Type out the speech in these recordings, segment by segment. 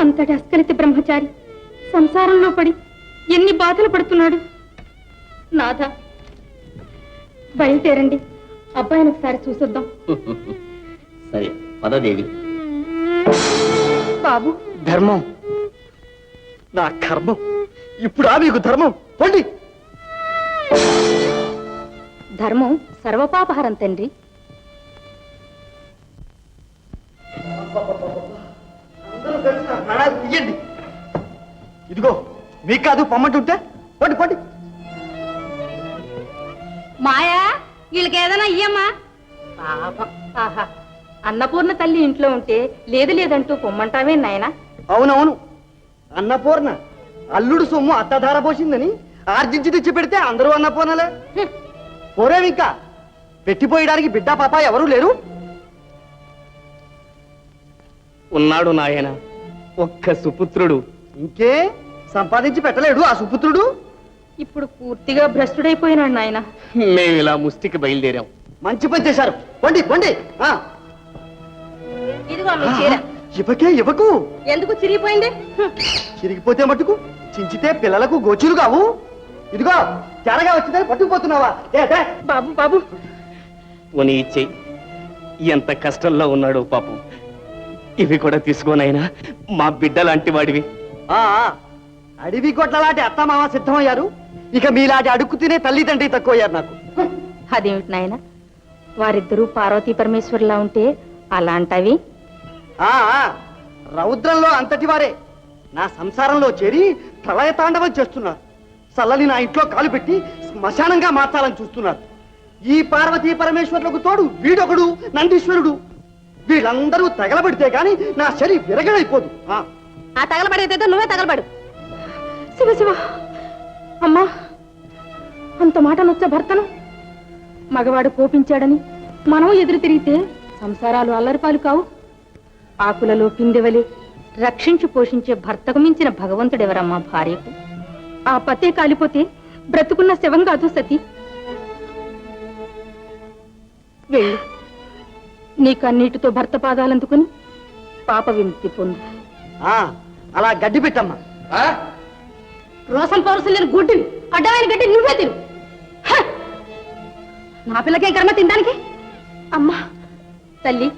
అంతటి అస్కలిత బ్రహ్మచారి సంసారంలో పడి ఎన్ని బాధలు పడుతున్నాడు. నాథ, బయలుదేరండి, అబ్బాయిని ఒకసారి చూసొద్దాం. సరే పదదేవి. బాబు, ధర్మం నా కర్మం, ఇప్పుడు మీకు ధర్మం. పండి. ధర్మం సర్వపాపహరం తండ్రి. అందరూ కలిసి నా ప్రాణాలు తీయండి. ఇదిగో మీకు కాదు పొమ్మంటుంటే పండి పండి. మాయా, వీళ్ళకి ఏదైనా ఇయ్యమ్మా. పాపం. ఆహా, అన్నపూర్ణ తల్లి ఇంట్లో ఉంటే లేదు లేదంటూ పొమ్మంటావే నాయనా? అవునవును, అన్నపూర్ణ అల్లుడు సొమ్ము అత్తధార పోసిందని ఆర్జించి తెచ్చి పెడితే అందరూ అన్నపూర్ణలే. పోరేవి ఇంకా పెట్టిపోయడానికి బిడ్డ పాప ఎవరూ లేరు. ఉన్నాడు నాయన, ఒక్క సుపుత్రుడు. ఇంకే సంపాదించి పెట్టలేడు ఆ సుపుత్రుడు. ఇప్పుడు పూర్తిగా భ్రష్టుడైపోయినాడు నాయన. మేము ఇలా ముష్టికి బయలుదేరాం. మంచి పని చేశారు. పండి పండి. ఇదిగో మీ చీర. ఇవ్వకే ఇవ్వకు. ఎందుకు చిరిగిపోయింది? చిరిగిపోతే మట్టుకు చించితే పిల్లలకు గోచులు కావు. ఇదిగో తెరగా వచ్చిందని పట్టుకుపోతున్నావా? బాబు బాబు, పోనీ ఇచ్చేయి. ఎంత కష్టంలో ఉన్నాడు పాపం. ఇవి కూడా తీసుకోనైనా, మా బిడ్డ లాంటి వాడివి. అడవి కొట్లలాంటి అత్తమామ సిద్ధమయ్యారు, ఇక మీలాంటి అడుక్కు తినే తల్లిదండ్రి తక్కువయ్యారు నాకు. అదేమిటి నాయన, వారిద్దరూ పార్వతీ పరమేశ్వరులా ఉంటే అలాంటవి? రౌద్రంలో అంతటి వారే నా సంసారంలో చేరి ప్రళయ తాండవం చేస్తున్నారు. చల్లని నా ఇంట్లో కాలు పెట్టి శ్మశానంగా మార్చాలని చూస్తున్నారు. ఈ పార్వతీ పరమేశ్వరులకు తోడు వీడొకడు నందీశ్వరుడు. వీళ్ళందరూ తగలబడితే గాని నా శరీరం విరగడైపోదు. ఆ తగలబడేదేదో నువ్వే తగలబడు. శివ శివ. అమ్మా, అంత మాట నొచ్చ భర్తను మగవాడు కోపించాడని మనం ఎదురు తిరిగితే సంసారాలు అల్లరిపాలు కావు. ఆకులలో పిందెవలి రక్షించి పోషించే భర్తకు మించిన భగవంతుడెవరమ్మా భార్యకు? ఆ పతే కాలిపోతే బ్రతుకున్న శవం కాదు సతీ. వెళ్ళు, నీ కన్నీటితో భర్త పాదాలందుకుని పాప విముక్తి పొందు. అలా గడ్డి పెట్టమ్మా. రోసం పౌరుసం లేని గుడ్డివి, అడ్డమైన గడ్డి నువ్వే తిను. నా పిల్లకేం కర్మ తినడానికి? అమ్మా తల్లి,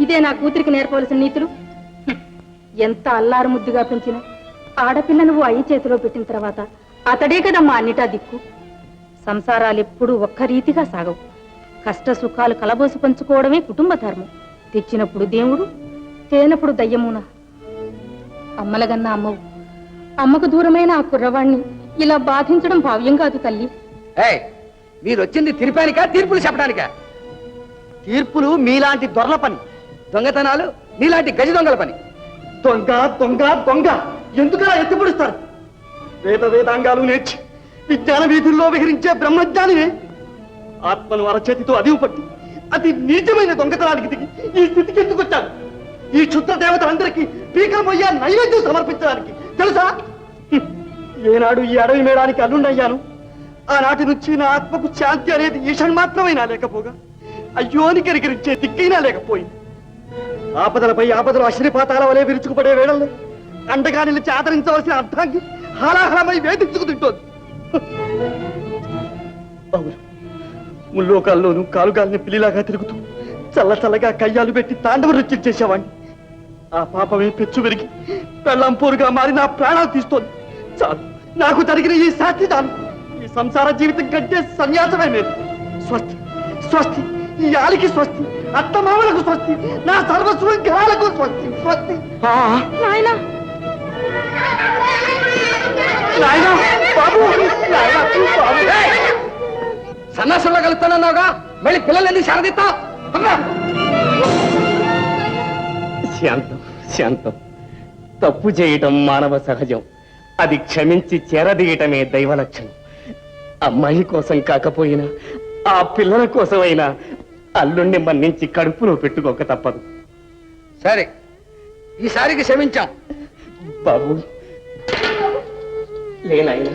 ఇదే నా కూతురికి నేర్పవలసిన నీతులు. ఎంత అల్లారు ముద్దుగా పెంచిన ఆడపిల్ల నువ్వు అయ్యి చేతిలో పెట్టిన తర్వాత అతడే కదమ్మా అన్నిటా దిక్కు. సంసారాలు ఎప్పుడూ ఒక్క రీతిగా సాగవు. కష్ట సుఖాలు కలబోసి పంచుకోవడమే కుటుంబ ధర్మం. తెచ్చినప్పుడు దేవుడు, తేనప్పుడు దయ్యమున. అమ్మలగన్నా అమ్మవు, అమ్మకు దూరమైన ఆ కుర్రవాణ్ణి ఇలా బాధించడం భావ్యం కాదు తల్లి. మీరు వచ్చింది తిరిపానికా, తీర్పులు చెప్పడానికా? తీర్పులు మీలాంటి దొరల పని, దొంగతనాలు మీలాంటి గజ దొంగల పని. దొంగ దొంగ దొంగ ఎందుకలా ఎత్తిపడుస్తారు? వేదాంగాలు నేర్చి విజ్ఞాన వీధుల్లో విహరించే బ్రహ్మజ్ఞానినే ఆత్మను అరచేతితో అదివు పట్టి అతి నీచమైన దొంగతనానికి దిగి ఈ స్థితికి ఎందుకు వచ్చాను? ఈ క్షుద్ర దేవతలందరికీ పీకమయ్యా నైవేద్యం సమర్పించడానికి తెలుసా? ఏనాడు ఈ అడవి మేడానికి అల్లుండయ్యాను, ఆనాటి నుంచి నా ఆత్మకు శాంతి అనేది ఈషణ్మాత్రమైనా లేకపోగా అయ్యోని కరికరించే దిక్కైనా లేకపోయింది. ఆపదలపై ఆపదలు అశ్రిపాతాల వలె విరుచుకుపడే వేళల్లో అండగా నిలిచి ఆదరించవలసిన అర్థాన్ని హాలాహలమై వేధించుకు తింటోంది. అవును, ముల్లోకాల్లోనూ కాలుగాలిని పిల్లిలాగా తిరుగుతూ చల్ల చల్లగా కయ్యాలు పెట్టి తాండవ నృత్యం చేసేవాడిని. ఆ పాపమే పెచ్చు విరిగి పెళ్ళంపోరుగా మారి నా ప్రాణాలు తీస్తోంది. చాలు, నాకు జరిగిన ఈ శాస్తి చాలు. ఈ సంసార జీవితం కంటే సన్యాసమే లేదు. స్వస్తి స్వస్తి, ఈ ఆలికి స్వస్తి, అత్తమామలకు స్వస్తి, నా సర్వస్వం గ్రహాలకు స్వస్తి స్వస్తి. నాయనా నాయనా, బాబు, నాయనా, బాబు. సన్నాసంలో కలుస్తానన్నావుగా, మళ్ళీ పిల్లలు ఎందుకు శారదిస్తావు? శాంతం శాంతం. తప్పు చేయటం మానవ సహజం, అది క్షమించి చేరదీయటమే దైవ లక్షణం. అమ్మాయి కోసం కాకపోయినా ఆ పిల్లల కోసమైనా అల్లుణ్ణి మన్నించి కడుపులో పెట్టుకోక తప్పదు. సరే, ఈసారికి క్షమించాం. బాబు లేనాయనా.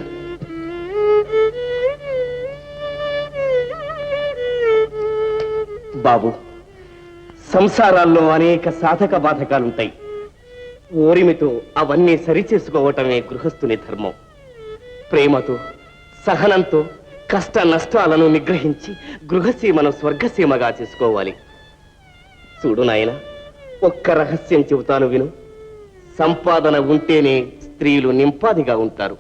బాబు, సంసారాల్లో అనేక సాధక బాధకాలుంటాయి. ఓరిమితో అవన్నీ సరిచేసుకోవటమే గృహస్థుని ధర్మం. ప్రేమతో సహనంతో కష్ట నష్టాలను నిగ్రహించి గృహసీమను స్వర్గసీమగా చేసుకోవాలి. చూడు నాయన, ఒక్క రహస్యం చెబుతాను విను. సంపాదన ఉంటేనే స్త్రీలు నింపాదిగా ఉంటారు.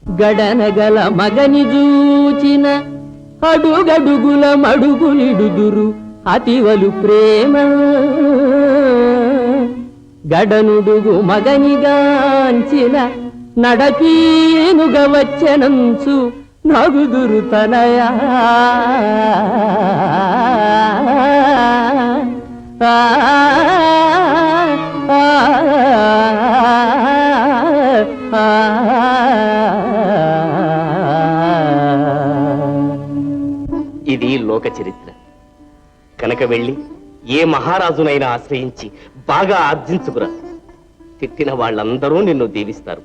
గడనగల మగని జూచిన అడుగడుగుల మడుగులిడుదురు అతివలు ప్రేమ. గడనుడుగు మగనిగాంచిన నడపీనుగ వచ్చనంచు నగుదురు తనయా. ఇది లోక చరిత్ర కనుక వెళ్ళి ఏ మహారాజునైనా ఆశ్రయించి బాగా ఆర్జించుకురా. తిట్టిన వాళ్ళందరూ నిన్ను దీవిస్తారు.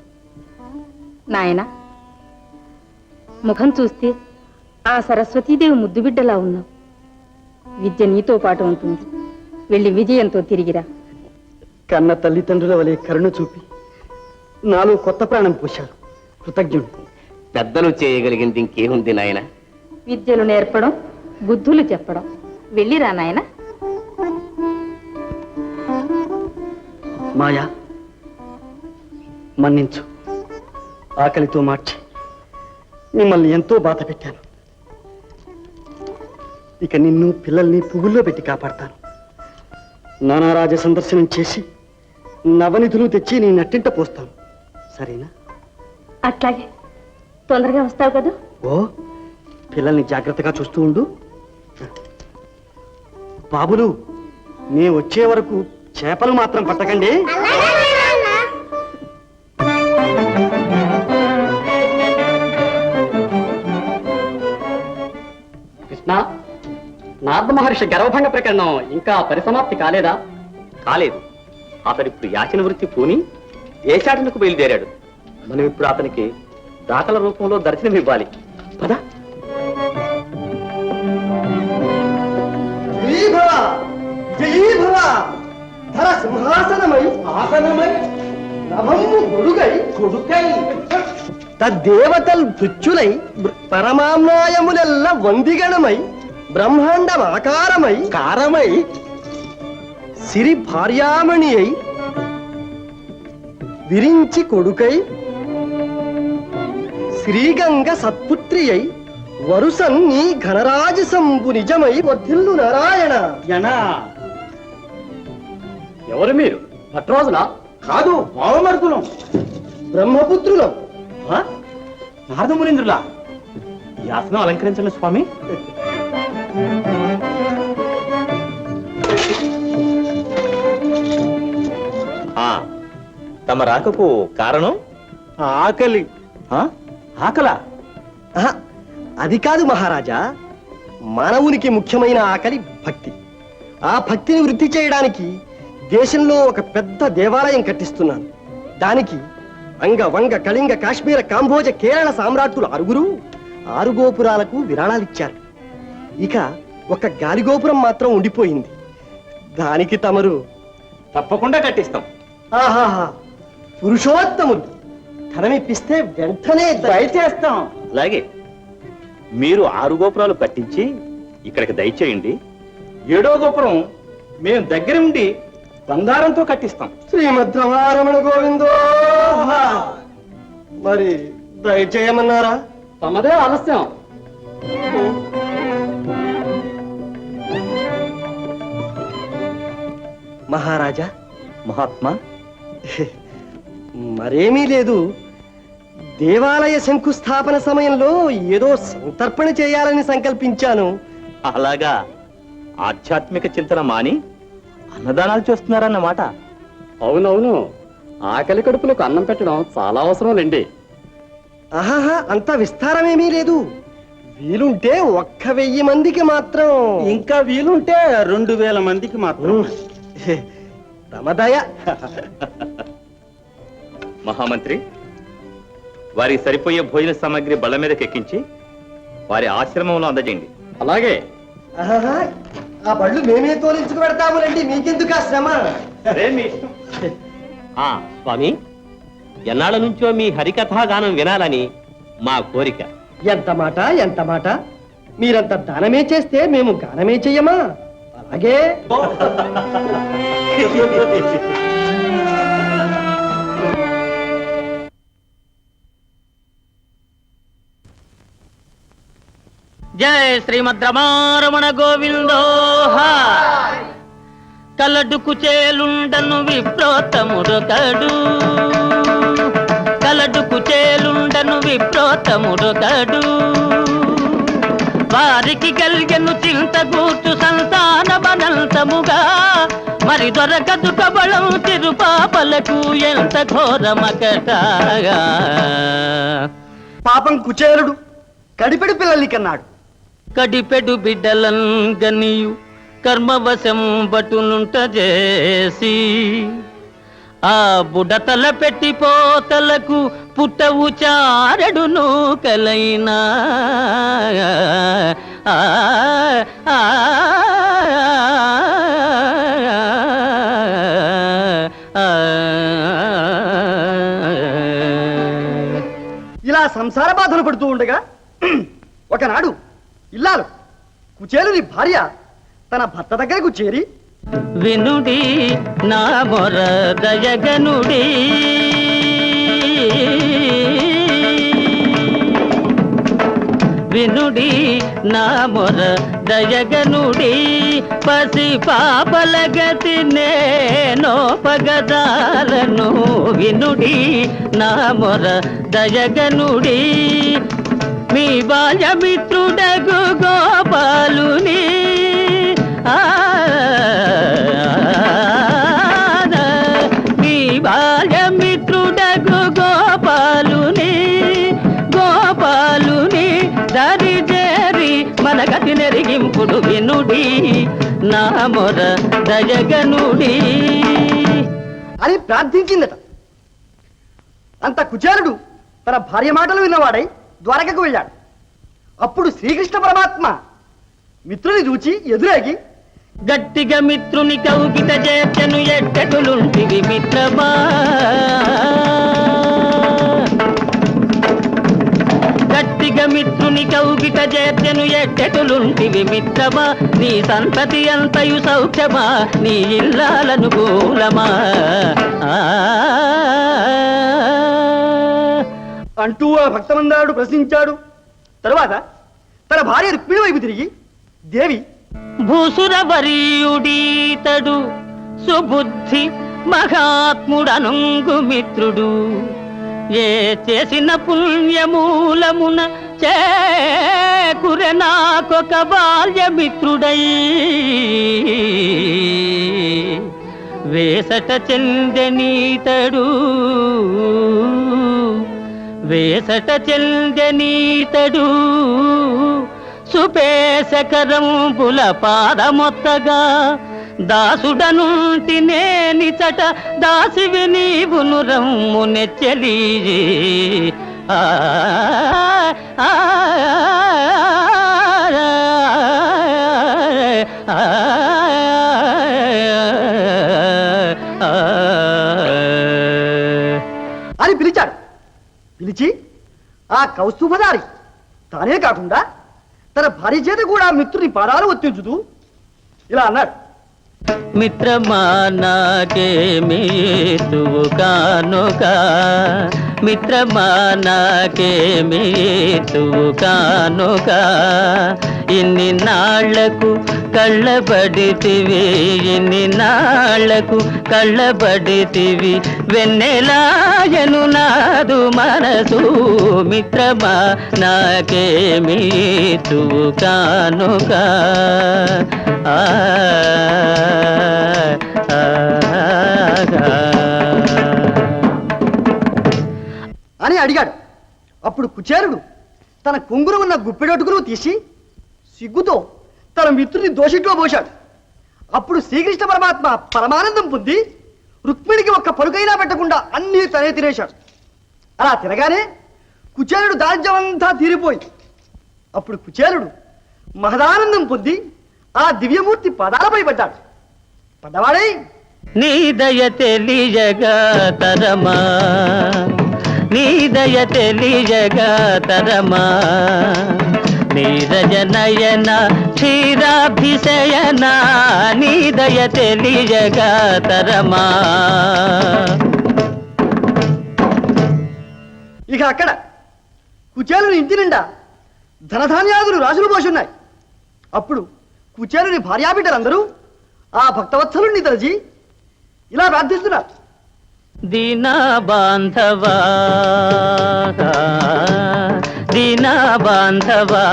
నాయన, ముఖం చూస్తే ఆ సరస్వతీదేవి ముద్దుబిడ్డలా ఉన్నావు. విద్య నీతో పాటు ఉంటుంది. వెళ్ళి విజయంతో తిరిగిరా. కన్న తల్లిదండ్రుల వలె కరుణ చూపి నాలో కొత్త ప్రాణం పోశారు. కృతజ్ఞుడు. పెద్దలు చేయగలిగింది ఇంకేముంది నాయన? విద్యలు నేర్పడం, బుద్ధులు చెప్పడం. వెళ్ళిరా నాయన. మాయా, మన్నించు. ఆకలితో మార్చి మిమ్మల్ని ఎంతో బాధ పెట్టాను. ఇక నిన్ను పిల్లల్ని పువ్వుల్లో పెట్టి కాపాడతాను. నానారాజ సందర్శనం చేసి నవనిధులు తెచ్చి నీ నట్టింట పోస్తాను. సరేనా? అట్లాగే. తొందరగా వస్తావు కదా? ఓ, పిల్లల్ని జాగ్రత్తగా చూస్తూ ఉండు. బాబులు, నే వచ్చే వరకు చేపలు మాత్రం పట్టకండి. కృష్ణ, నారద మహర్షి గర్వభంగ ప్రకరణం ఇంకా పరిసమాప్తి కాలేదా? కాలేదు. అతడు ఇప్పుడు యాచన వృత్తి పూని దేశాటనకు బయలుదేరాడు. మనం ఇప్పుడు అతనికి దాతల రూపంలో దర్శనం ఇవ్వాలి. పద. ధర సింహాసనమై ఆసనమై నభము గొడుగై కొడుకై తద్దేవతల్ భృత్యులై పరమామ్నాయములెల్ల వందిగణమై బ్రహ్మాండం ఆకారమై కారమై సిరి భార్యామణి అయి విరించి కొడుకై శ్రీగంగ సత్పుత్రి అయి వరుసన్ నీ ఘనరాజసంబు నిజమై వర్ధిల్లు నారాయణ. ఎవరు మీరు? భట్రాజులా? కాదు, భావమర్దులం, బ్రహ్మపుత్రులం. నారదమునీంద్రులా? ఈ ఆసనం అలంకరించండి స్వామి. తమ రాకకు కారణం? ఆకలి. ఆకలా? అది కాదు మహారాజా. మానవునికి ముఖ్యమైన ఆకలి భక్తి. ఆ భక్తిని వృద్ధి చేయడానికి దేశంలో ఒక పెద్ద దేవాలయం కట్టిస్తున్నాను. దానికి అంగ వంగ కళింగ కాశ్మీర కాంబోజ కేరళ సామ్రాట్టులు 6 గోపురాలకు విరాళాలిచ్చారు. ఇక ఒక గాలిగోపురం మాత్రం ఉండిపోయింది. దానికి తమరు తప్పకుండా కట్టిస్తాం. ఆహాహా, పురుషోత్తములు. ధనమిప్పిస్తే వెంటనే దయచేస్తాం. అలాగే, మీరు 6 గోపురాలు కట్టించి ఇక్కడికి దయచేయండి. 7వ గోపురం మేము దగ్గర ఉండి బంగారంతో కట్టిస్తాం. శ్రీమద్ రమారమణ గోవిందో. మరి దయచేయమన్నారా? తమదే ఆలస్యం. మహారాజా. మహాత్మా, మరేమీ లేదు. దేవాలయ శంకుస్థాపన సమయంలో ఏదో సంతర్పణ చేయాలని సంకల్పించాను. అలాగా? ఆధ్యాత్మిక చింతన మాని అన్నదానాలు చేస్తున్నారన్నమాట. అవునవును, ఆకలి కడుపులకు అన్నం పెట్టడం చాలా అవసరం లేండి. ఆహాహా, అంత విస్తారమేమీ లేదు. వీలుంటే 1000 మందికి మాత్రం. ఇంకా వీలుంటే 2000 మందికి మాత్రం. తమదయ. మహామంత్రి, వారికి సరిపోయే భోజన సామాగ్రి బళ్ళ మీదకి ఎక్కించి వారి ఆశ్రమంలో అందజేయండి. అలాగే. ఆహాహా, ఆ బళ్ళు మేమే తోలించుకు పెడతాములండి. మీకెందుకు ఆ శ్రమ? స్వామి, ఎన్నాళ్ళ నుంచో మీ హరికథాగానం వినాలని మా కోరిక. ఎంత మాట ఎంత మాట, మీరంత దానమే చేస్తే మేము గానమే చెయ్యమా? అలాగే జయ శ్రీమద్ రమారమణ గోవిందోహ. కలడుకు చేలుండను విప్రోత్తముడొకడు, కలడుకు చేలుండను విప్రోత్తముడొకడు. వారికి గల్గెను చింత గూర్చు సంతాన బనంతముగా, మరి దొరకదు కబళం తిరుపాపలకు ఎంత ఘోరమకటాగా. పాపం కుచేలుడు కడిపెడు పిల్లల్ని కన్నాడు. కడిపెడు బిడ్డలం గనియు కర్మవశం బటునుంట చేసి, ఆ బుడతల పెట్టిపోతలకు పుట్టవు చారెడును కలైనా. ఇలా సంసార బాధలు పడుతూ ఉండగా ఒకనాడు ఇల్లాలు కుచేలుని భార్య తన భర్త దగ్గరకు చేరి, వినుడి నా మొర దయగనుడి, వినుడి నా మొర దయగనుడి. పసి పాపల గతి నేనోపగదాలను, వినుడి నా మొర దయగనుడి. మీ బాల్యమిత్రుడగు గోపాలుని, మీ బాల్యమిత్రుడగు గోపాలుని, గోపాలుని దరి చేరి మన గతి నెరిగింపుడు. వినుడి నా మొర దయగనుడి అని ప్రార్థించిందట. అంత కుచేలుడు తన భార్య మాటలు విన్నవాడై ద్వారకకు వెళ్ళాడు. అప్పుడు శ్రీకృష్ణ పరమాత్మ మిత్రుని చూచి ఎదురేగి, గట్టిగా మిత్రుని కౌగిట చేర్చను ఎట్టకులుంటివి మిత్రమా, గట్టిగా మిత్రుని కౌగిట చేర్చను ఎట్టకులుంటివి మిత్రమా. నీ సంతతి అంతయు సౌఖ్యమా, నీ ఇల్లాలనుకూలమా. అంటూ ఆ భక్తమందారుడు ప్రశ్నించాడు. తరువాత తన భార్య రుక్మిణి వైపు తిరిగి, దేవి, భూసురవరీయుడీతడు సుబుద్ధి మహాత్ముడనుంగు మిత్రుడు, ఏ చేసిన పుణ్యమూలమున చేకురె నాకొక బాల్యమిత్రుడై. వేసట చెందెనీతడు, వేసట చెందెనీతడు. సుపేశకరంబుల పాదమొత్తగా దాసుడనుంటి నేనిచట, దాసివి నీవును రమ్ము నెచ్చలి. అని పిలిచాడు. పిలిచి ఆ కౌస్తుభధారి తానే కాకుండా తన భార్య చేత కూడా మిత్రుని పాదాలు ఒత్తించుతూ ఇలా అన్నాడు, మిత్రమా నాకేమీతువు కానుక, మిత్రమా నాకేమీతువు కానుక. ఇన్ని నాళ్లకు కళ్ళబడితివి, ఇన్ని నాళ్లకు కళ్ళబడితివి, వెన్నెలాయను నాదు మనసు. మిత్రమా నాకేమీతువు కానుక. అని అడిగాడు. అప్పుడు కుచేలుడు తన కొంగురు ఉన్న గుప్పెడొటుకును తీసి సిగ్గుతో తన మిత్రుని దోషిట్లో పోశాడు. అప్పుడు శ్రీకృష్ణ పరమాత్మ పరమానందం పొంది రుక్మిణికి ఒక్క పలుకైనా పెట్టకుండా అన్నీ తనే తినేశాడు. అలా తినగానే కుచేలుడు దారిద్ర్యమంతా తీరిపోయింది. అప్పుడు కుచేలుడు మహదానందం పొంది ఆ దివ్యమూర్తి పాదాలపై పడ్డాడు. పడ్డవాడై నీ దయ తెలియగా తరమా, నీ దయ తెలియగా తరమా, నీరజ నయన క్షీరాభిషయన, నీ దయ తెలియగా తరమా. ఇక అక్కడ కుచేలుని ఇంటి నిండా ధనధాన్యాదులు రాజులు పోషున్నాయి. అప్పుడు కుచేలుని భార్యాబిడ్డలందరూ ఆ భక్తవత్సలుణ్ణి తలచి ఇలా ప్రార్థిస్తున్నారు. దీనా బాంధవా, దీనా బాంధవా,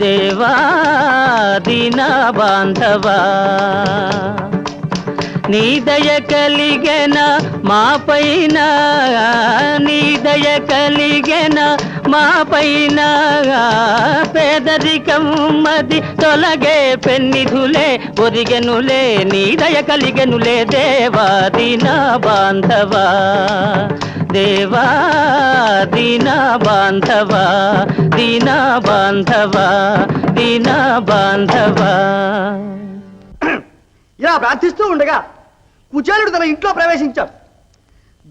దేవా దీనా బాంధవా, నీ దయ కలిగెన మా పైన, నీ దయ కలిగెన మా పైన, పేదరికం మది తొలగే పెన్నిధులే ఒరిగెనులే, నీ దయ కలిగెనులే దేవా దీనా బాంధవా, దేవా దీనా బాంధవా, దీనా బాంధవా, దీనా బాంధవా. ఇలా ప్రార్థిస్తూ ఉండగా కుచేలుడు తన ఇంట్లో ప్రవేశించాడు.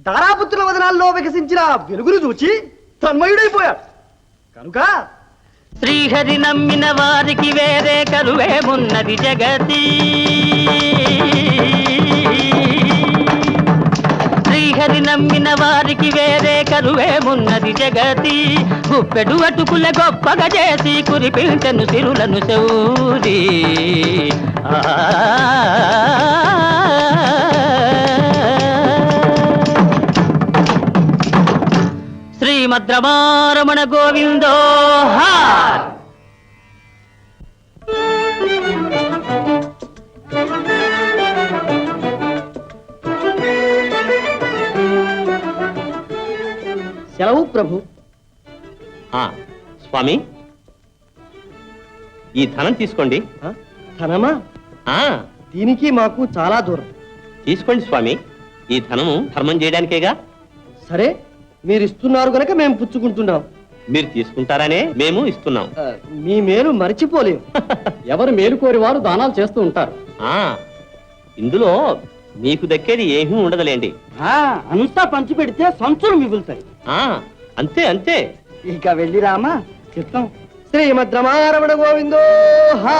దారాపుత్రుల వదనాల్లో వికసించిన వెలుగును చూచి తన్మయుడైపోయాడు. కనుక శ్రీహరి నమ్మిన వారికి వేరే కరువేమున్నది జగతి, శ్రీహరి నమ్మిన వారికి వేరే కరువేమున్నది జగతి, గుప్పెడు అటుకుల గొప్పగా చేసి కురిపించెను సిరులను శౌరి. శ్రీమద్రమారమణ గోవిందో హార్. సెలవు ప్రభు. స్వామి, ఈ ధనం తీసుకోండి. ధనమా? ఆ దీనికి మాకు చాలా దూరం. తీసుకోండి స్వామి, ఈ ధనము ధర్మం చేయడానికేగా. సరే, మీరు ఇస్తున్నారు గనక మేము పుచ్చుకుంటున్నాం. మీరు తీసుకుంటారనే మేము ఇస్తున్నాం. మీ మేలు మర్చిపోలేము. ఎవరు మేలు కోరి వారు దానాలు చేస్తూ ఉంటారు. ఆ ఇందులో మీకు దక్కేది ఏమీ ఉండదులేండి. అంతా పంచి పెడితే సంచులు మిగులుతాయి. అంతే అంతే. ఇక వెళ్ళిరామా చిత్తం. శ్రీమద్రమారమణ గోవిందో హా.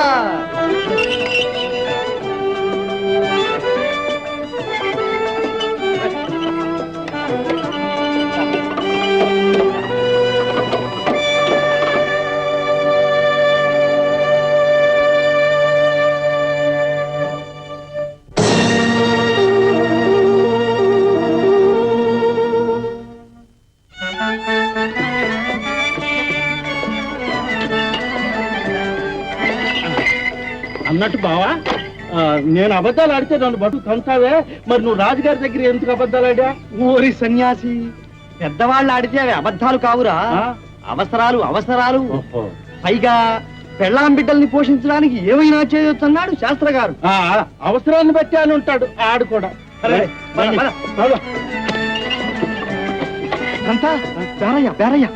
అన్నట్టు బావా, నేను అబద్ధాలు ఆడితే నన్ను బటు తంతావే, మరి నువ్వు రాజుగారి దగ్గర ఎందుకు అబద్ధాలు ఆడా? ఓరి సన్యాసి, పెద్దవాళ్ళు ఆడితే అవి అబద్ధాలు కావురా. అవసరాలు అవసరాలు. పైగా పెళ్ళాం బిడ్డల్ని పోషించడానికి ఏమైనా చేయొచ్చన్నాడు శాస్త్రగారు. అవసరాన్ని బట్టి అని ఉంటాడు ఆడు కూడా. అంతా బేరయ్య బేరయ్య.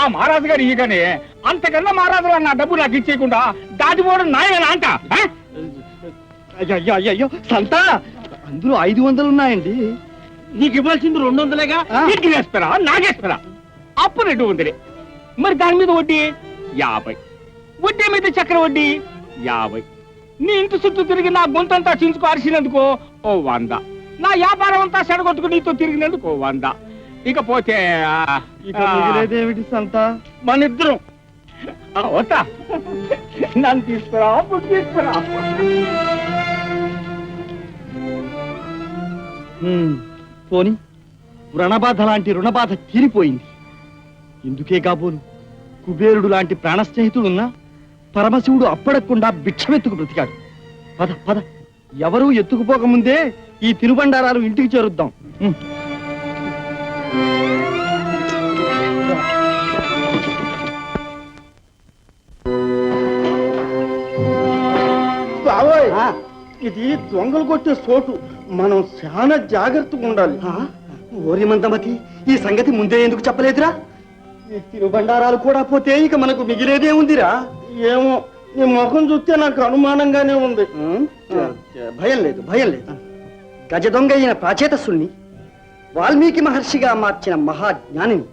ఆ మహారాజు గారు ఈగనే అంతకన్నా మహారాజు గారు నా డబ్బు నాకు ఇచ్చేయకుండా దాటిపోవడం నాయన అంట. అయ్యో సంతా, అందులో 500 ఉన్నాయండి. నీకు ఇవ్వాల్సింది 200లేగా. ఇంటికి వేస్తారా నాగేస్తారా? అప్పు 200. మరి దాని మీద వడ్డీ 50. వడ్డీ మీద చక్ర వడ్డీ 50. నీ ఇంటి చుట్టూ తిరిగి నా గొంతంతా చించుకు అరిసినందుకో 100. నా వ్యాపారం అంతా సెడగొట్టుకు నీతో తిరిగినందుకు 100. ఇకపోతే మిగిలేదేమిటి సంతా? మన ఇద్దరం వస్తా. నన్ను తీసుకురా, అప్పుడు తీసుకురా. పోని వ్రణబాధ లాంటి రుణబాధ తీరిపోయింది. ఇందుకే కాబోలు కుబేరుడు లాంటి ప్రాణ స్నేహితుడున్నా పరమశివుడు అప్పడకుండా భిక్షమెత్తుకు బ్రతికాడు. పద పద, ఎవరూ ఎత్తుకుపోకముందే ఈ తినుబండారాలు ఇంటికి చేరుద్దాం. ఇది దొంగలు కొట్టే చోటు, మనం చాలా జాగ్రత్తగా ఉండాలి. ఓరి మందమతి, ఈ సంగతి ముందే ఎందుకు చెప్పలేదురా? ఈ తిరుబండారాలు కూడా పోతే ఇక మనకు మిగిలేదే ఉందిరా. ఏమో, నీ ముఖం చూస్తే నాకు అనుమానంగానే ఉంది. భయం లేదు, భయం లేదు. గజ దొంగ అయిన ప్రాచేతసుణ్ణి వాల్మీకి మహర్షిగా మార్చిన మహాజ్ఞానిని.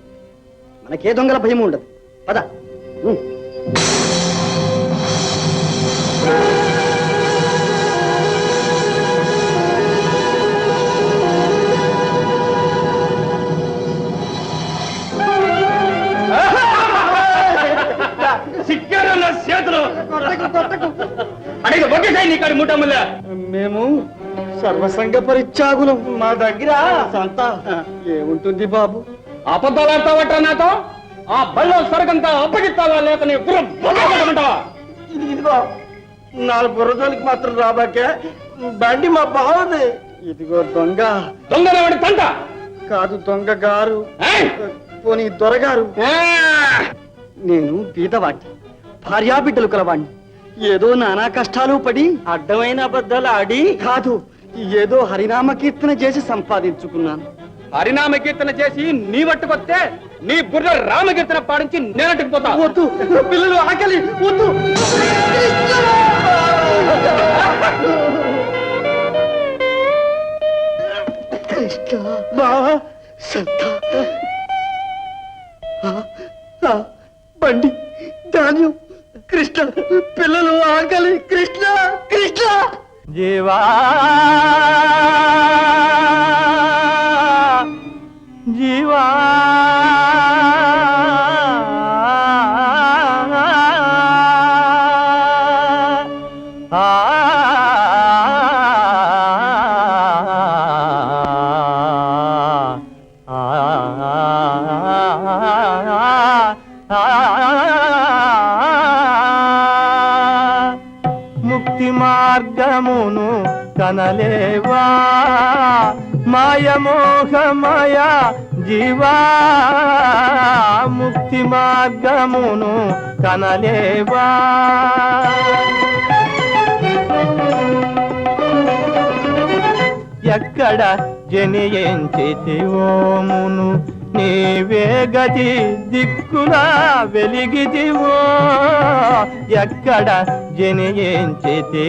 మనకే దొంగల భయం ఉండదు. పద. సిక్కారు నా చేతులు అడిగి ఒకేసారి నీకాడి ముఠాముల మేము సర్వసంగ పరిత్యాగులం. మా దగ్గర సంత ఏముంటుంది బాబు? అబద్ధాలు ఆడతావట నాతో? ఆ బళ్ళో సరకంతా అప్పగిస్తావా లేక నీ గుర్రమంటావా? ఇదిగో నా బుర్రజోలికి మాత్రం రాబాకే. బండి మా బావది. ఇదిగో దొంగ. దొంగనేవాడి తంట కాదు, దొంగ గారు. ఏయ్! పోనీ దొరగారు. ఆ! నేను బీదవాణ్ణి, భార్యాబిడ్డలు కలవాణ్ణి. ఏదో నానా కష్టాలు పడి అడ్డమైన అబద్ధాలు ఆడి కాదు, ఏదో హరినామ కీర్తన చేసి సంపాదించుకున్నాను. హరినామ కీర్తన చేసి నీ పట్టుకొస్తే నీ బుర్ర రామకీర్తన పాడించి నేనట్టుకుపోతా. వద్దు, పిల్లలు ఆకలి, వద్దు. కృష్ణ, బావా, సంత, బండి, ధాన్యం, కృష్ణ, పిల్లలు ఆకలి, కృష్ణ, కృష్ణ. జీవా జీవా ముక్తి మార్గమును కనలేవా మాయమోహమయ జీవా ముక్తి మార్గమును కనలేవా ఎక్కడ జనియంచితివోమును నీవే గతి దిక్కులా వెలిగితివో ఎక్కడ జనియంచితివోమును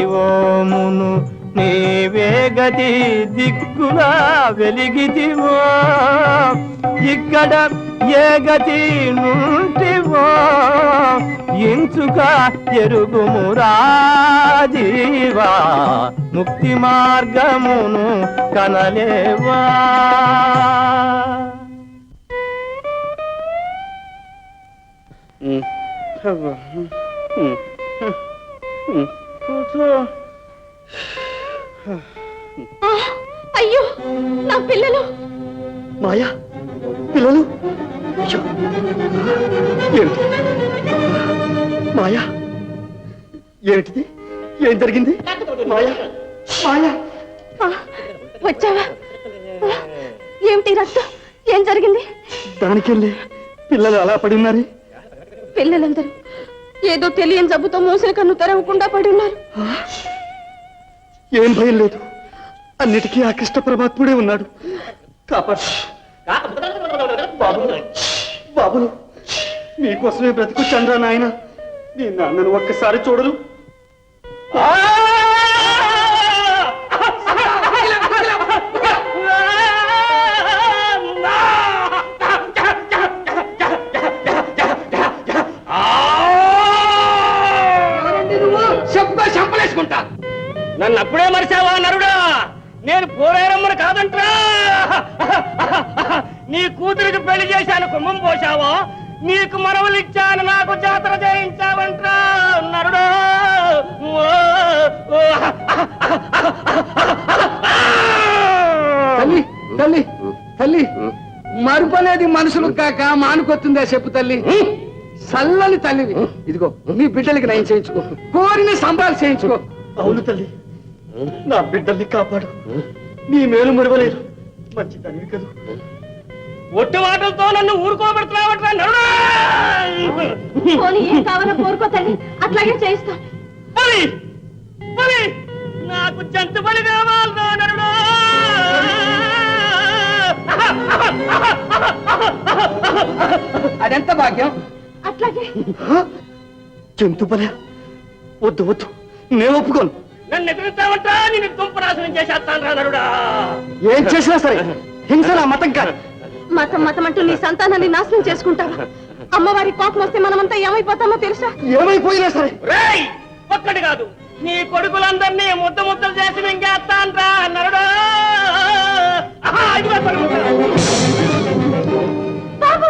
నీవే గతి దిక్కులా వెలిగితివో ఇక్కడ ఏ గతి నుంటివో ఇంచుక ఎరుగుమురా జీవా ముక్తి మార్గమును కనలేవా. అయ్యో, నా పిల్లలు. మాయా, పిల్లలు. అయ్యో, ఏమిటి మాయా? ఏమిటిది? ఏం జరిగింది మాయా? మాయా, వచ్చావా? ఏమిటి రక్తం? ఏం జరిగింది? దానికెళ్ళి పిల్లలు అలా పడి ఉన్నారు. పిల్లలందరూ ఏదో తెలియని జబ్బుతో మోసిన కన్ను తెరవకుండా పడి ఉన్నారు. ఏం భయం లేదు, అన్నిటికీ ఆ కృష్ణ పరమాత్ముడే ఉన్నాడు. కాపాడు బాబులు, బాబులు, మీకోసమే బ్రతికొచ్చాను రా నాయన. నీ నాన్నను ఒక్కసారి చూడరు. చంపలేసుకుంటా. నన్ను అప్పుడే మరిచావా నరుడా? నేను పోరారమ్మను కాదంట్రా. నీ కూతురికి పెళ్లి చేశాను, కుంభం పోశావా? నీకు మనవలిచ్చాను, నాకు జాతర చేయించావంట్రా నరుడా. తల్లి, తల్లి, తల్లి, మరుపనేది మనుషులు కాక మానుకొస్తుందా చెప్పు తల్లి. చల్లని తల్లివి, ఇదిగో నీ బిడ్డలకి నయం చేయించుకో, కోరిని సంబరాలు చేయించుకో. అవును తల్లి, నా బిడ్డల్ని కాపాడు. నీ మేలు మరవలేదు. మంచి తల్లి కదా. ఒట్టి వాటలతో నన్ను ఊరుకోబెడుతున్నావట్రా నరుడా. ఏం కావాలో కోరుకో తల్లి, అట్లాగే చేయిస్తా. బలి బలి, నాకు జంతు బలి కావాలరా నరుడా. అదెంత భాగ్యం. అట్లాగే జంతు బలే వద్దు వద్దు, నేను ఒప్పుకోను. నన్ను ఎదురుతావంటా నేను దుంపనాశనం చేసేస్తాను రా నరుడా. ఏం చేసినా సరే హింస నా మతం కాదు. మతం మతం అంటూ నీ సంతానాన్ని నాశనం చేసుకుంటావా? అమ్మవారి కోపం వస్తే మనమంతా ఏమైపోతామో తెలుసా? ఏమైపోయినా సరే రేయ్ ఒక్కటి కాదు, నీ కొడుకులందరినీ ముద్ద ముద్దలు చేసి మింగేస్తాను రా నరుడా. బాబు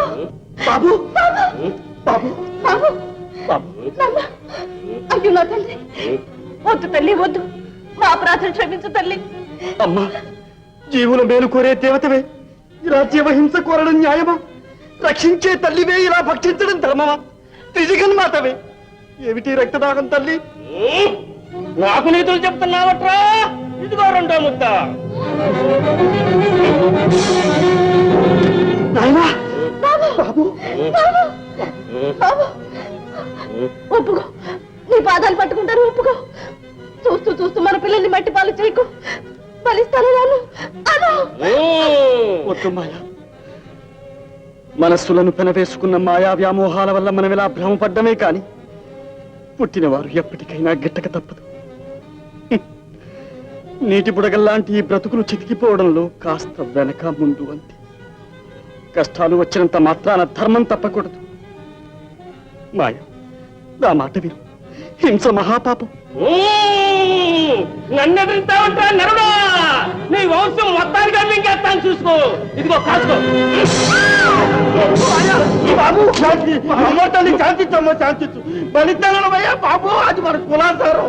బాబు బాబు బాబు బాబు నాన్న, అయ్యో నా తల్లి, వద్దు తల్లి వద్దు, మా అపరాధం క్షమించు తల్లి. అమ్మా, జీవుల మేలు కోరే దేవతవే ఇలా జీవహింస కోరడం న్యాయమా? రక్షించే తల్లివే ఇలా భక్షించడం ధర్మమా? త్రిజగన్మాతవే ఏమిటి రక్తదాహం తల్లి? నాకు నీతులు చెప్తున్నావట్రా? ఇదిగో రెండో ముద్ద. నాయనా బాబు బాబు బాబు బాబు, ఒప్పుకో, నీ పాదాలు పట్టుకుంటారు, ఒప్పుకో. చూస్తూ చూస్తూ మన పిల్లల్ని మట్టి పాలు చేయకు, బలిస్తాను రాను అను. వద్దు మాయా, మనస్సులను పెనవేసుకున్న మాయా వ్యామోహాల వల్ల మనం ఇలా భ్రమపడ్డమే కాని పుట్టినవారు ఎప్పటికైనా గిట్టక తప్పదు. నీటి బుడగల్లాంటి ఈ బ్రతుకులు చితికిపోవడంలో కాస్త వెనక ముందు అంతే. కష్టాలు వచ్చినంత మాత్రాన ధర్మం తప్పకూడదు. మాయ, నా మాట విను, హింస మహాపాపం. నన్ను ఎదురుతావంటా నరుడా? నీ వంశం మొత్తానికి మింగేస్తాను, చూసుకో. ఇదిగో కాసుకో. బాబు అమ్మతల్ని శాంతించమ్మా, శాంతించు. బలితనమయ్యా బాబు, అది మన కులాచారం.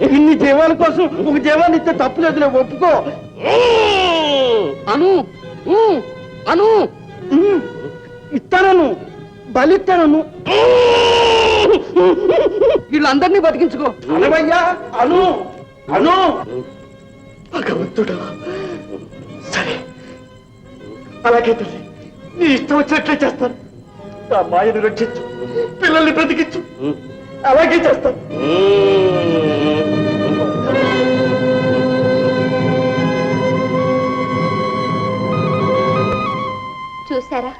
ఇన్ని జీవాల కోసం ఒక జీవాన్ని ఇస్తే తప్పులేదులే, ఒప్పుకో. అను అను ఇస్తానను, బలిస్తానను. వీళ్ళందరినీ బతికించుకో. అనవయ్యా, అను అను. భగవంతుడా, సరే అలాగే తల్లి, నీ ఇష్టం వచ్చినట్లే చేస్తాను. నా మాయను రక్షించు, పిల్లల్ని బ్రతికించు, అలాగే చేస్తాను. చూసారా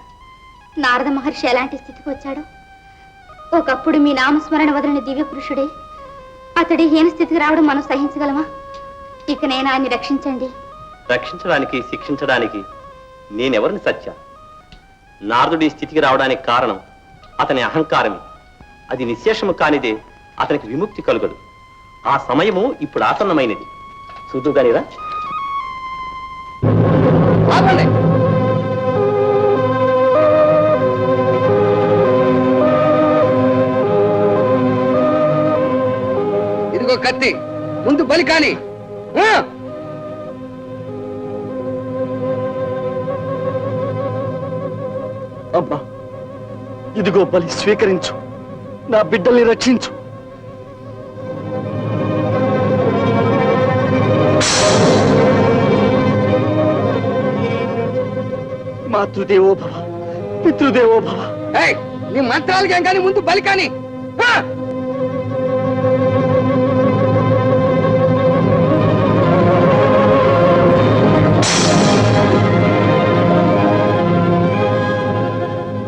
నారద మహర్షి ఎలాంటి స్థితికి వచ్చాడో? ఒకప్పుడు మీ నామస్మరణ వదలని దివ్య పురుషుడే అతడి హీన స్థితికి రావడం మనం సహించగలమా? ఇక నేను ఆయన్ని రక్షించండి. రక్షించడానికి శిక్షించడానికి నేనెవరిని సత్య? నారదుడి స్థితికి రావడానికి కారణం అతని అహంకారమే. అది నిశ్శేషము కానిదే అతనికి విముక్తి కలుగదు. ఆ సమయము ఇప్పుడు ఆసన్నమైనది. చూదుగానిరా. ఆపండి. ఇదిగో కత్తి, ముందు బలి కాని. అబ్బా, ఇదిగో బలి, స్వీకరించు, నా బిడ్డల్ని రక్షించు. మాతృదేవో భవ, పితృదేవో భవ. ఏయ్, నీ మంత్రాలకేం కానీ ముందు బలి కాని.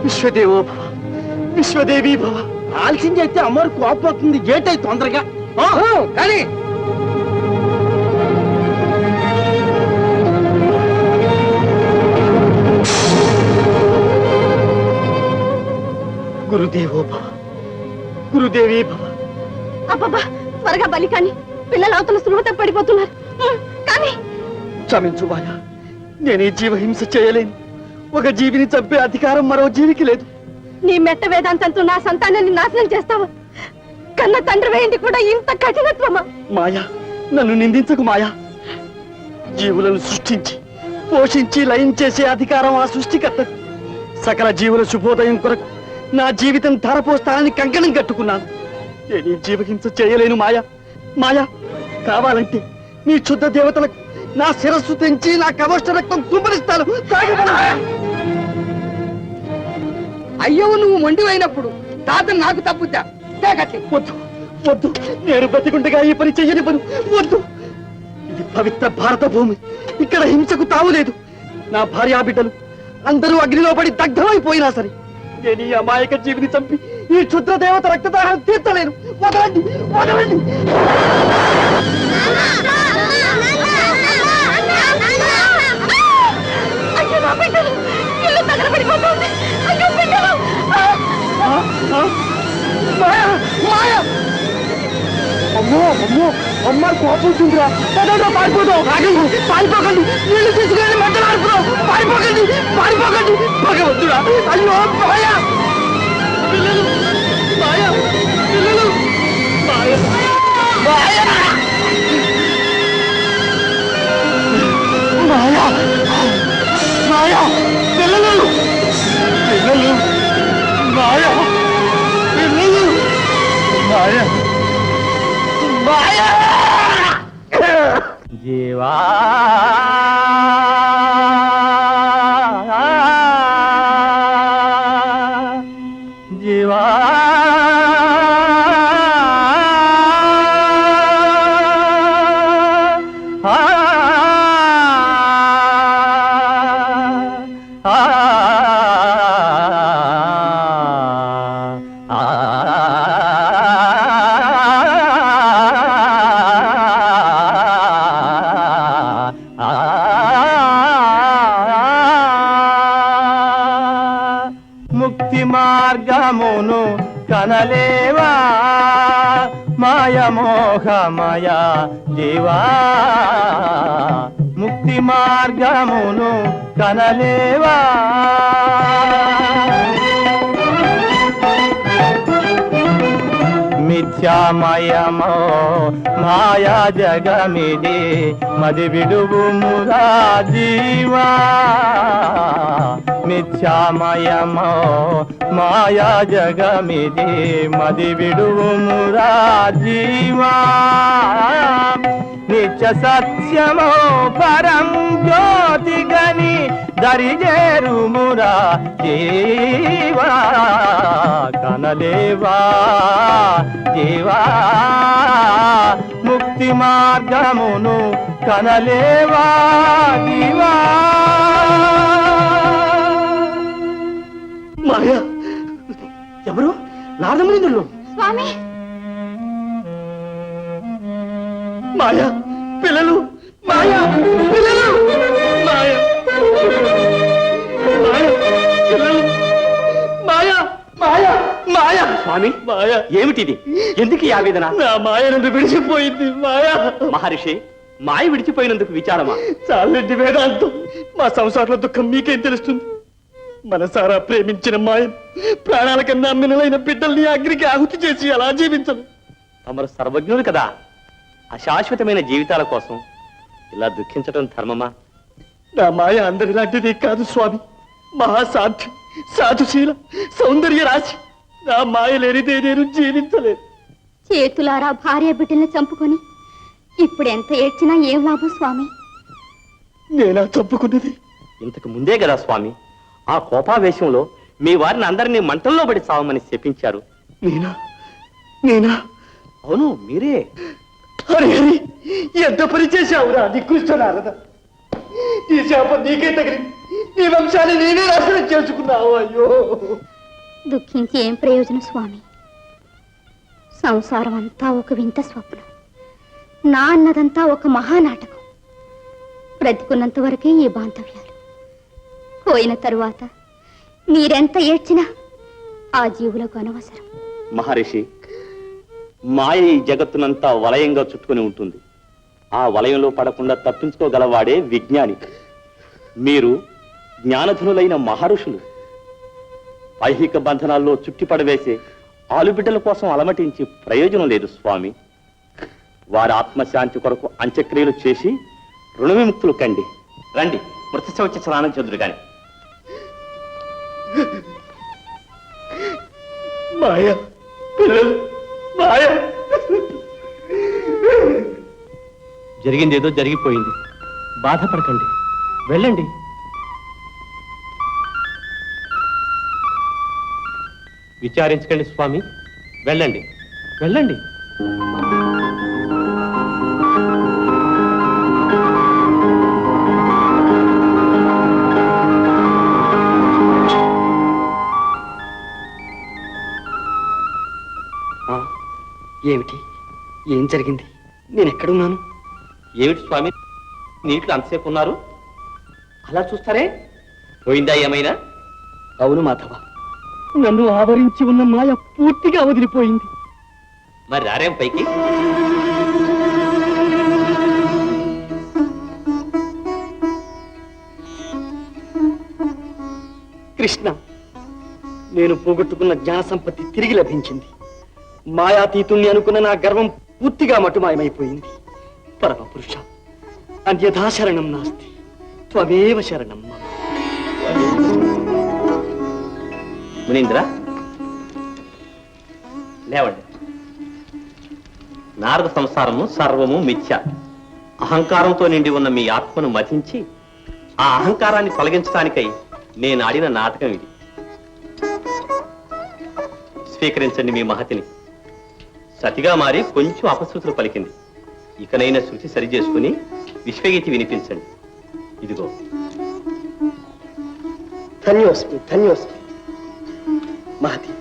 విశ్వదేవో భవ, విశ్వదేవి భవ. ఆలస్యం చేస్తే అమ్మవారు కోపం అవుతుంది. ఏటై తొందరగా కానీ గురుదేవో భవ, గురుదేవి భవ. అబ్బబ్బా, త్వరగా బలి కాని, పిల్లలు అవతల సులువత పడిపోతున్నారు. కానీ క్షమించు మాయా, నేను ఈ జీవహింస చేయలేను. ఒక జీవిని చంపే అధికారం మరో జీవికి లేదు. నీ మెట్ట వేదాంతంతో నా సంతానాన్ని నాశనం చేస్తావా? కన్న తండ్రి వేయండి కూడా ఇంత కఠినత్వమా? మాయా, నన్ను నిందించకు మాయా. జీవులను సృష్టించి పోషించి లయం చేసే అధికారం ఆ సృష్టికర్త. సకల జీవుల శుభోదయం కొరకు నా జీవితం ధారపోస్తానని కంకణం కట్టుకున్నాను. నేను ఈ జీవహింస చేయలేను మాయా. మాయా, కావాలంటే నీ క్షుద్ధ దేవతలకు నా శిరస్సు తెంచి నా కవచ రక్తం కుమ్మరిస్తాను. అయ్యవు నువ్వు మొండివైనప్పుడు తాత నాకు తప్పుద్దా? కత్తి. వద్దు వద్దు, నేను బతికుండగా ఈ పని చెయ్యని పని వద్దు. ఇది పవిత్ర భారత భూమి. ఇక్కడ హింసకు తావులేదు. నా భార్యా బిడ్డలు అందరూ అగ్నిలో పడి దగ్ధమైపోయినా సరే నేను ఈ అమాయక జీవిని చంపి ఈ క్షుద్ర దేవత రక్తదాహం తీర్చలేను. వదలండి, వదలండి. అయ్యో నా బిడ్డలు, ఇల్లు తగలబడిపోతుంది. అయ్యో బిడ్డలు. మాయా, మాయా. అమ్మో అమ్మో, అమ్మ కోపం వచ్చిందిరా. పదండి, పారిపోతాం. ఆగండి, పారిపోకండి. నీళ్లు తీసుకెళ్ళి మంటలు ఆడుతున్నాం. పారిపోకండి, పారిపోకండి. భగవంతుడా, అయ్యో మాయా, పిల్లలు, మాయా, పిల్లలు, మాయా, మాయా, మాయా, మాయా, పిల్లలు, పిల్లలు, మాయా, పిల్లలు, మాయా, మాయా. జీవా జీవా ముక్తి మార్గమును కనలేవా మాయమోహమయ జీవా, ముక్తి మార్గమును కనలేవా. మిథ్యామయమో మాయా జగమిది మది విడువుమురా జీవా, మిథ్యామయమో మాయా జగమిది మది విడువుమురా జీవా. నిత్య సత్యమో పరం జ్యోతి గని దరిజేరుమురా జీవా, కనలేవా జీవా, ముక్తి మార్గమును కనలేవా జీవా. మాయా, ఎవరు? నారదమునింద్రులు. స్వామి, మాయా, పిల్లలు, మాయా, పిల్లలు, మాయా, మాయా, పిల్లలు, మాయా, మాయా, మాయా. స్వామి, మాయా, ఏమిటిది? ఎందుకు ఈ ఆవేదన? నా మాయ నుండి విడిచిపోయింది. మాయా, మహర్షి, మాయ విడిచిపోయినందుకు విచారమా? చాలండి వేదాంతం. మా సంసారంలో దుఃఖం మీకేం తెలుస్తుంది? మనసారా ప్రేమించిన మాయ ప్రాణాల కన్నా మినలైన బిడ్డల్ని అగ్నికి ఆహుతి చేసి అలా జీవించను. తమరు సర్వజ్ఞులు కదా. అశాశ్వతమైన జీవితాల కోసం ఇలా దుఃఖించడం ధర్మమా? నా మాయ అందరిలాంటిది కాదు స్వామి. మహాసాధ్యం, సాధుశీల, సౌందర్య రాశి. నా మాయ లేనిదే నేను జీవించలేదు. చేతులారా భార్య బిడ్డల్ని చంపుకొని ఇప్పుడు ఎంత ఏడ్చినా ఏం లాభం స్వామి? నేనా చంపుకున్నది? ఇంతకు ముందే కదా స్వామి ఆ కోపావేశంలో మీ వారిని అందరినీ మంటల్లో పడి చావమని శపించారు. నేనా? నేనా? అవును, మీరే. హరి హరి, ఎంత పని చేశావురా నికృష్ట నారద. ఈ శాపం నీకే తగిలింది. నీ వంశాన్ని నేనే నాశనం చేసుకున్నావు. అయ్యో, దుఃఖించి ఏం ప్రయోజనం స్వామి? సంసారం అంతా ఒక వింత స్వప్నం. నా అన్నదంతా ఒక మహానాటకం. బ్రతికున్నంత వరకే ఈ బాంధవ్యాలు. పోయిన తరువాత మీరెంత ఏడ్చినా ఆ జీవులకు అనవసరం. మహర్షి, మాయ ఈ జగత్తునంతా వలయంగా చుట్టుకుని ఉంటుంది. ఆ వలయంలో పడకుండా తప్పించుకోగలవాడే విజ్ఞాని. మీరు జ్ఞానధనులైన మహర్షులు. ఐహిక బంధనాల్లో చుట్టిపడవేసే ఆలుబిడ్డల కోసం అలమటించి ప్రయోజనం లేదు స్వామి. వారి ఆత్మశాంతి కొరకు అంత్యక్రియలు చేసి రుణ విముక్తులు కండి. రండి, మృతశౌచ స్నానం చదురు గాని. మాయ, పిల్లలు, మాయ. జరిగిందేదో జరిగిపోయింది, బాధపడకండి, వెళ్ళండి. విచారించకండి స్వామి, వెళ్ళండి, వెళ్ళండి. ఏమిటి? ఏం జరిగింది? నేను ఎక్కడున్నాను? ఏమిటి స్వామి నీటిలో అంతసేపు ఉన్నారు? అలా చూస్తారే, పోయిందా ఏమైనా? అవును మాధవ, నన్ను ఆవరించి ఉన్న మాయ పూర్తిగా వదిలిపోయింది. మరి రారేం పైకి? కృష్ణ, నేను పోగొట్టుకున్న జ్ఞాన సంపత్తి తిరిగి లభించింది. మాయాతీతుణ్ణి అనుకున్న నా గర్వం పూర్తిగా మటుమాయమైపోయింది. పరమ పురుష, అన్యథా శరణం నాస్తి, త్వమేవ శరణం మమ. మునీంద్ర లేవండి. నారద సంసారము సర్వము మిథ్య. అహంకారంతో నిండి ఉన్న మీ ఆత్మను మతించి ఆ అహంకారాన్ని తొలగించడానికై నేను ఆడిన నాటకం ఇది. స్వీకరించండి మీ మహతిని. సతిగా మారి కొంచెం అపశృతులు పలికింది. ఇకనైనా శృతి సరి చేసుకుని విశ్వగీతి వినిపించండి. ఇదిగో. ధన్యోస్మి, ధన్యోస్మి. మహతి,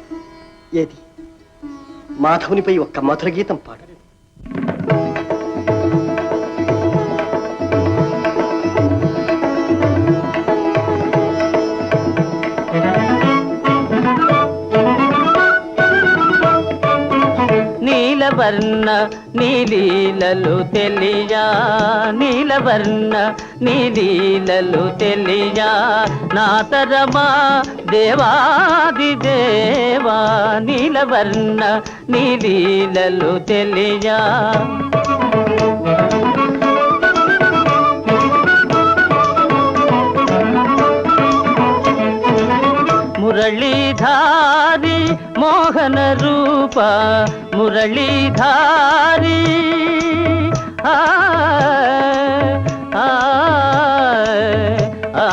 ఏది మాధవునిపై ఒక్క మధుర గీతం పాడు. నీలవర్ణ నీలీలలు తెలియా, నీలవర్ణ నీలీలలు తెలియా, నాతరమా దేవాది దేవా, నీలవర్ణ నీలీలలు తెలియా. మురళీధారి మోహన రూప, మురళీధారి ఆ ఆ ఆ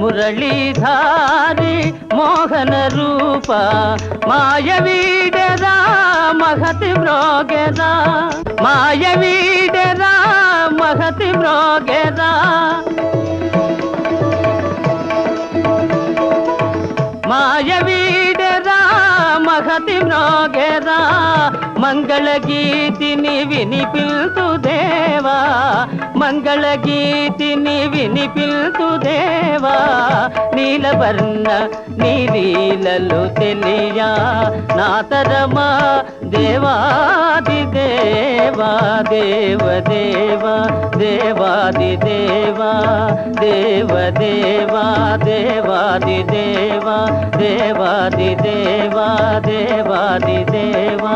మురళీధారి మోహన రూప, మాయవీడరా మహతి మ్రోగెరా, మాయవీడరా మహతి మ్రోగెరా, మాయవీడరా మహతి మ్రోగెరా, మంగళ గీతిని వినిపిల్తు దేవా, మంగళ గీతిని వినిపిల్తు దేవా, నీలవర్ణ నీలీలలు తెలియా, నాతరమా దేవాది దేవా, దేవ దేవా దేవాది దేవా, దేవ దేవా దేవాది దేవా, దేవాది దేవా దేవాది దేవా.